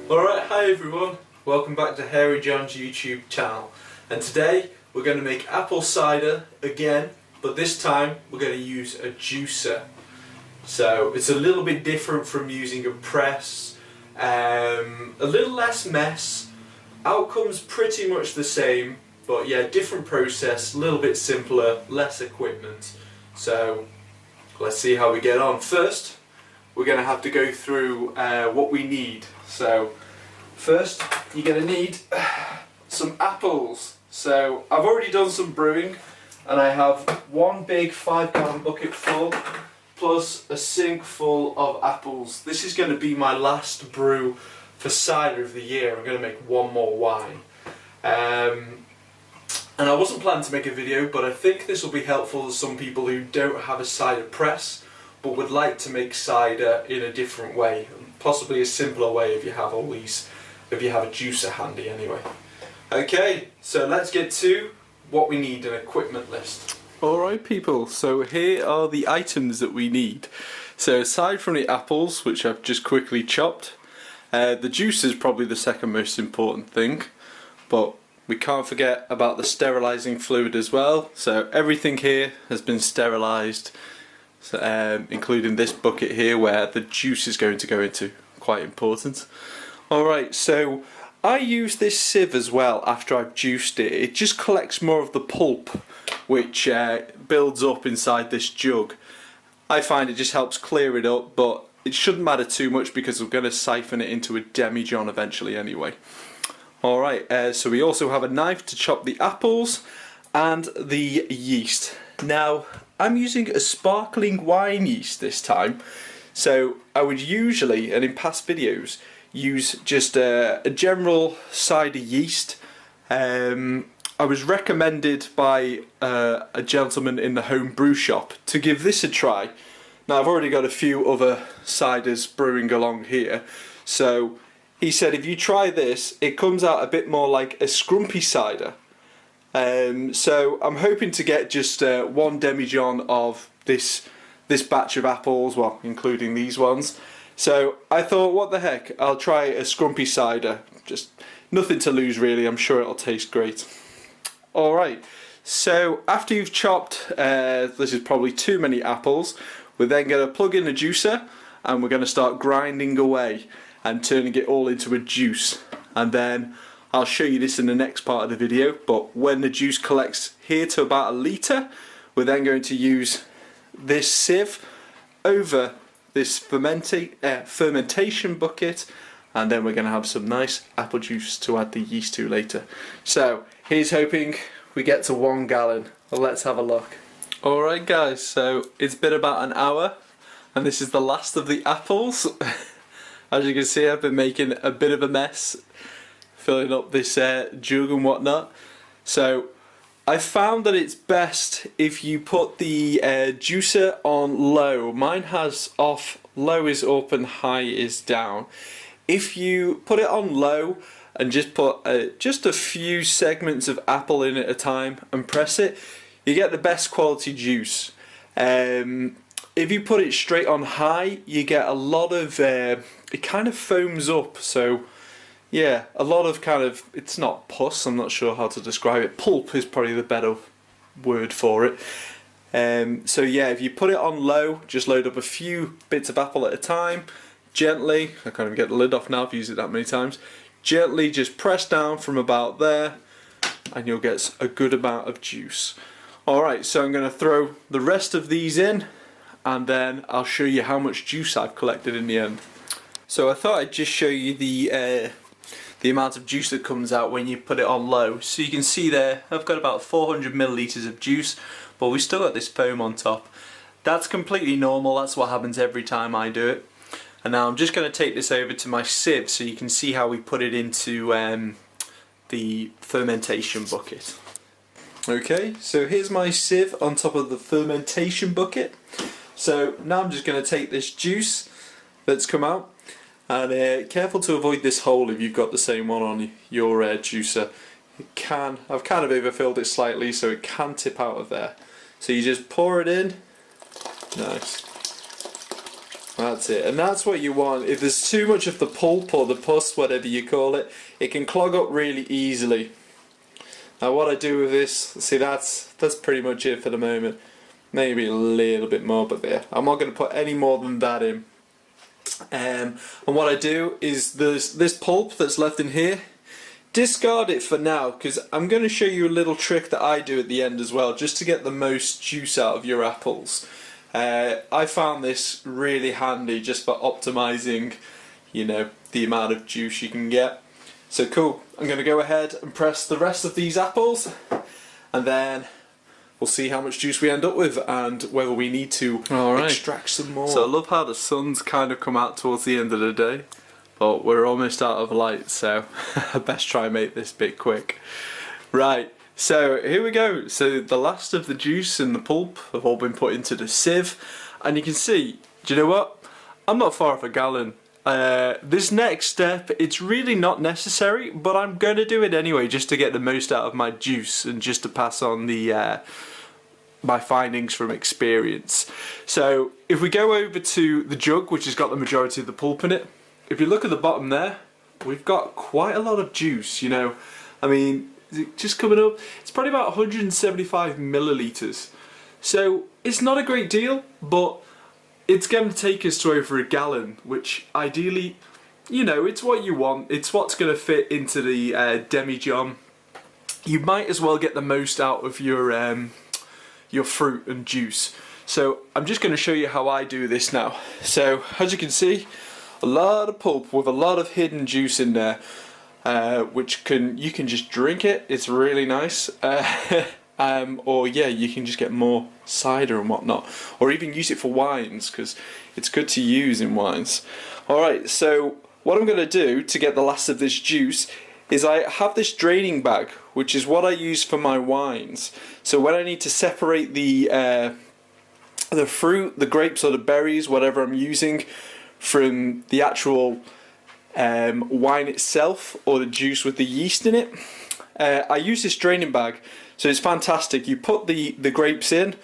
Alright, hi everyone, welcome back to Hairy John's YouTube channel, and today we're going to make apple cider again, but this time we're going to use a juicer. So it's a little bit different from using a press, a little less mess, outcome's pretty much the same, but yeah, different process, a little bit simpler, less equipment. So let's see how we get on. First, we're going to have to go through what we need. So first you're going to need some apples. So I've already done some brewing and I have one big 5-gallon bucket full plus a sink full of apples. This is going to be my last brew for cider of the year. I'm going to make one more wine. And I wasn't planning to make a video, but I think this will be helpful to some people who don't have a cider press but would like to make cider in a different way, possibly a simpler way if you have all these, if you have a juicer handy anyway. Okay, so let's get to what we need, an equipment list. Alright people, so here are the items that we need. So aside from the apples, which I've just quickly chopped, the juice is probably the second most important thing, but we can't forget about the sterilising fluid as well. So everything here has been sterilised, including this bucket here where the juice is going to go into. Quite important. Alright, so I use this sieve as well after I've juiced it. It just collects more of the pulp which builds up inside this jug. I find it just helps clear it up, but it shouldn't matter too much because we're going to siphon it into a demijohn eventually anyway. Alright, so we also have a knife to chop the apples and the yeast. Now, I'm using a sparkling wine yeast this time, so I would usually, and in past videos, use just a general cider yeast. I was recommended by a gentleman in the home brew shop to give this a try. Now I've already got a few other ciders brewing along here, so he said if you try this, it comes out a bit more like a scrumpy cider. So I'm hoping to get just one demijohn of this batch of apples, well, including these ones. So I thought, what the heck, I'll try a scrumpy cider. Just nothing to lose really, I'm sure it'll taste great. Alright, so after you've chopped, this is probably too many apples, we're then going to plug in a juicer and we're going to start grinding away and turning it all into a juice. And then I'll show you this in the next part of the video, but when the juice collects here to about a litre, we're then going to use this sieve over this fermentation bucket, and then we're going to have some nice apple juice to add the yeast to later. So here's hoping we get to 1 gallon. Well, let's have a look. Alright guys, so it's been about an hour and this is the last of the apples. As you can see, I've been making a bit of a mess filling up this jug and whatnot. So I found that it's best if you put the juicer on low. Mine has off, low is up and high is down. If you put it on low and just put just a few segments of apple in at a time and press it, you get the best quality juice. If you put it straight on high, you get a lot of, it kind of foams up, so yeah, a lot of kind of, it's not pus, I'm not sure how to describe it, pulp is probably the better word for it. So yeah, if you put it on low, just load up a few bits of apple at a time, gently, I can't even get the lid off now, I've used it that many times, gently just press down from about there and you'll get a good amount of juice. Alright, so I'm going to throw the rest of these in and then I'll show you how much juice I've collected in the end. So I thought I'd just show you the amount of juice that comes out when you put it on low. So you can see there, I've got about 400 millilitres of juice, but we've still got this foam on top. That's completely normal, that's what happens every time I do it. And now I'm just going to take this over to my sieve so you can see how we put it into the fermentation bucket. Okay, so here's my sieve on top of the fermentation bucket. So now I'm just going to take this juice that's come out, and careful to avoid this hole if you've got the same one on your juicer. I've kind of overfilled it slightly so it can tip out of there. So you just pour it in, nice, That's it, and that's what you want. If there's too much of the pulp or the pus, whatever you call it, it can clog up really easily. Now what I do with this, see that's pretty much it for the moment. Maybe a little bit more, but there. I'm not going to put any more than that in. And what I do is this pulp that's left in here, discard it for now, because I'm going to show you a little trick that I do at the end as well, just to get the most juice out of your apples. I found this really handy just for optimizing, you know, the amount of juice you can get. So cool, I'm going to go ahead and press the rest of these apples, and then we'll see how much juice we end up with and whether we need to extract some more. So I love how the sun's kind of come out towards the end of the day, but we're almost out of light, so I best try and make this bit quick. Right. So here we go. So the last of the juice and the pulp have all been put into the sieve, and you can see, do you know what? I'm not far off a gallon. This next step, it's really not necessary, but I'm going to do it anyway just to get the most out of my juice and just to pass on the my findings from experience. So if we go over to the jug, which has got the majority of the pulp in it, if you look at the bottom there, we've got quite a lot of juice, you know. I mean, just coming up, it's probably about 175 millilitres. So it's not a great deal, but it's going to take us to over a gallon, which ideally, you know, it's what you want. It's what's going to fit into the demi-john. You might as well get the most out of your fruit and juice. So I'm just going to show you how I do this now. So as you can see, a lot of pulp with a lot of hidden juice in there. Which you can just drink it. It's really nice. Or yeah, you can just get more cider and whatnot, or even use it for wines, because it's good to use in wines. Alright, so what I'm going to do to get the last of this juice is I have this draining bag, which is what I use for my wines. So when I need to separate the fruit, the grapes or the berries, whatever I'm using, from the actual wine itself or the juice with the yeast in it, I use this draining bag. So it's fantastic. You put the grapes in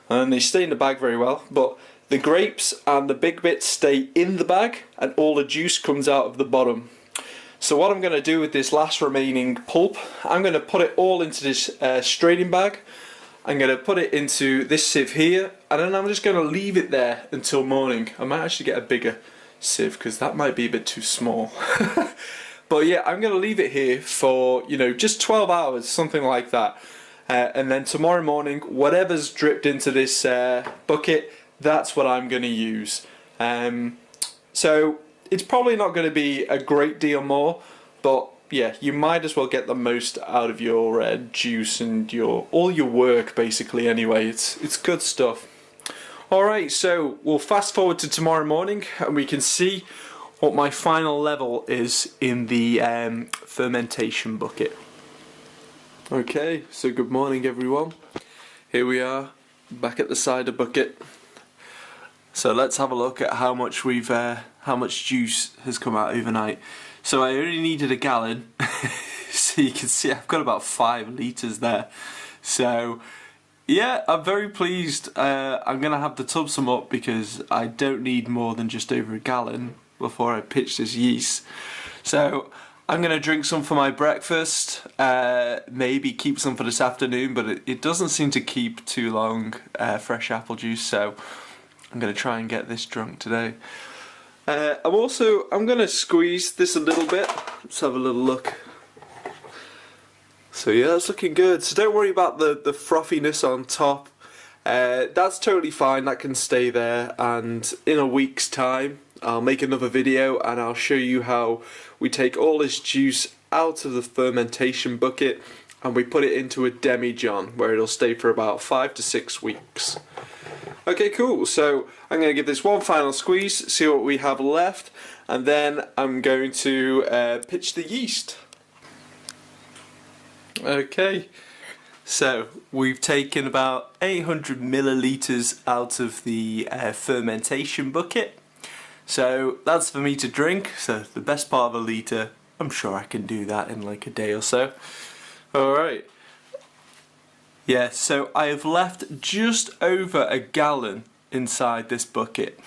and they stay in the bag very well, but the grapes and the big bits stay in the bag and all the juice comes out of the bottom. So what I'm going to do with this last remaining pulp, I'm going to put it all into this straining bag. I'm going to put it into this sieve here, and then I'm just going to leave it there until morning. I might actually get a bigger sieve because that might be a bit too small. But yeah, I'm going to leave it here for, you know, just 12 hours, something like that. And then tomorrow morning, whatever's dripped into this bucket, that's what I'm going to use. So it's probably not going to be a great deal more, but yeah, you might as well get the most out of your juice and all your work basically anyway. It's good stuff. Alright, so we'll fast forward to tomorrow morning and we can see what my final level is in the fermentation bucket. Okay, so good morning everyone. Here we are, back at the cider bucket. So let's have a look at how much how much juice has come out overnight. So I only needed a gallon, so you can see I've got about 5 litres there. So yeah, I'm very pleased. I'm going to have to tub some up because I don't need more than just over a gallon before I pitch this yeast. So I'm going to drink some for my breakfast, maybe keep some for this afternoon, but it doesn't seem to keep too long, fresh apple juice, so I'm going to try and get this drunk today. I'm going to squeeze this a little bit. Let's have a little look. So yeah, that's looking good. So don't worry about the frothiness on top. That's totally fine, that can stay there, and in a week's time I'll make another video and I'll show you how we take all this juice out of the fermentation bucket and we put it into a demi-john where it'll stay for about 5 to 6 weeks. Okay, cool. So I'm going to give this one final squeeze, see what we have left, and then I'm going to pitch the yeast. Okay, so we've taken about 800 millilitres out of the fermentation bucket. So that's for me to drink, so the best part of a litre. I'm sure I can do that in like a day or so. Alright. Yeah, so I have left just over a gallon inside this bucket.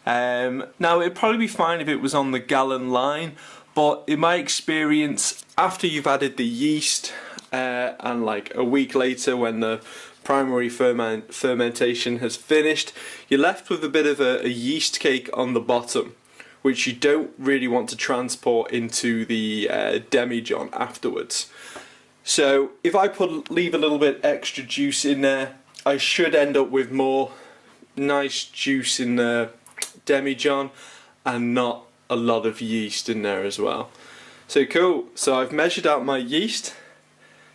Now it'd probably be fine if it was on the gallon line, but in my experience, after you've added the yeast and like a week later when the primary fermentation has finished, you're left with a bit of a yeast cake on the bottom, which you don't really want to transport into the demijohn afterwards. So if I leave a little bit extra juice in there, I should end up with more nice juice in the demijohn and not a lot of yeast in there as well. So cool. So I've measured out my yeast.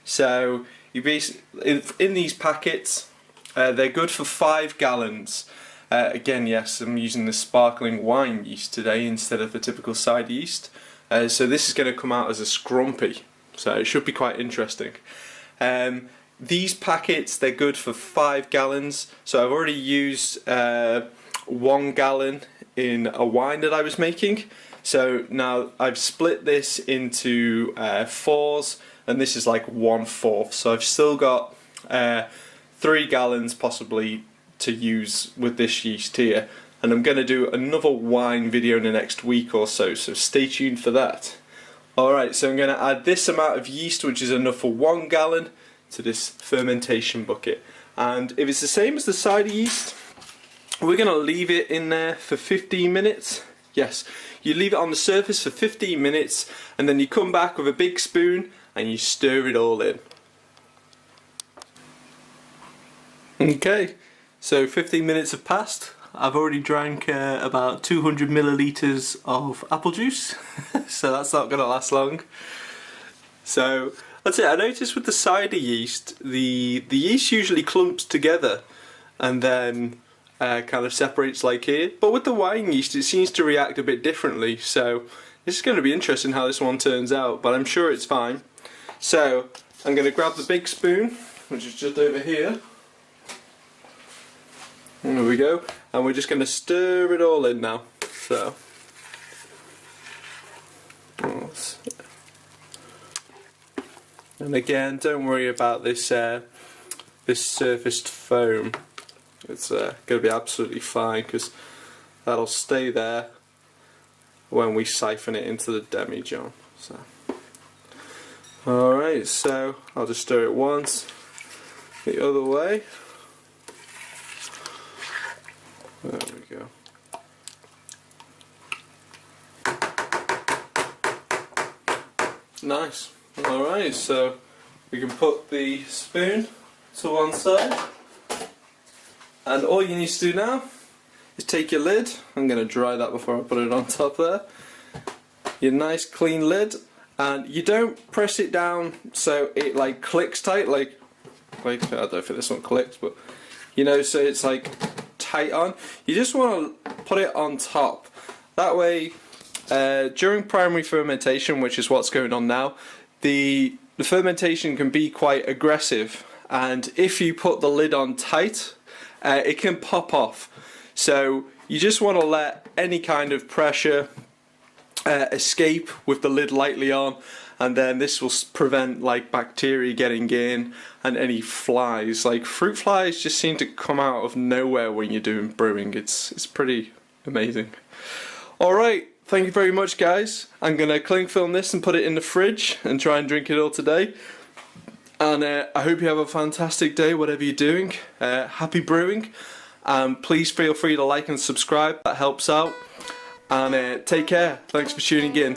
So you basically in these packets, they're good for 5 gallons. Again, yes, I'm using the sparkling wine yeast today instead of the typical cider yeast. So this is going to come out as a scrumpy. So it should be quite interesting. These packets, they're good for 5 gallons. So I've already used 1 gallon in a wine that I was making. So now I've split this into 4s, and this is like 1/4. So I've still got 3 gallons possibly to use with this yeast here. And I'm going to do another wine video in the next week or so, so stay tuned for that. Alright, so I'm going to add this amount of yeast, which is enough for 1 gallon, to this fermentation bucket. And if it's the same as the cider yeast, we're going to leave it in there for 15 minutes. Yes, you leave it on the surface for 15 minutes, and then you come back with a big spoon and you stir it all in. Okay, so 15 minutes have passed. I've already drank about 200 millilitres of apple juice, so that's not going to last long. So that's it. I noticed with the cider yeast, the yeast usually clumps together and then kind of separates like here. But with the wine yeast, it seems to react a bit differently. So this is going to be interesting how this one turns out, but I'm sure it's fine. So I'm going to grab the big spoon, which is just over here. There we go, and we're just going to stir it all in now. So, and again, don't worry about this this surfaced foam. It's going to be absolutely fine because that'll stay there when we siphon it into the demijohn. So, all right, so I'll just stir it once, the other way. There we go. Nice. Alright, so we can put the spoon to one side, and all you need to do now is take your lid. I'm going to dry that before I put it on top there. Your nice clean lid, and you don't press it down so it like clicks tight, like I don't know if this one clicks, but you know, so it's like tight on. You just want to put it on top. That way, during primary fermentation, which is what's going on now, the fermentation can be quite aggressive, and if you put the lid on tight, it can pop off. So you just want to let any kind of pressure escape with the lid lightly on, and then this will prevent like bacteria getting in and any flies. Like fruit flies just seem to come out of nowhere when you're doing brewing. It's pretty amazing. Alright, thank you very much guys. I'm going to cling film this and put it in the fridge and try and drink it all today. And I hope you have a fantastic day whatever you're doing. Happy brewing. Please feel free to like and subscribe, that helps out. And take care. Thanks for tuning in.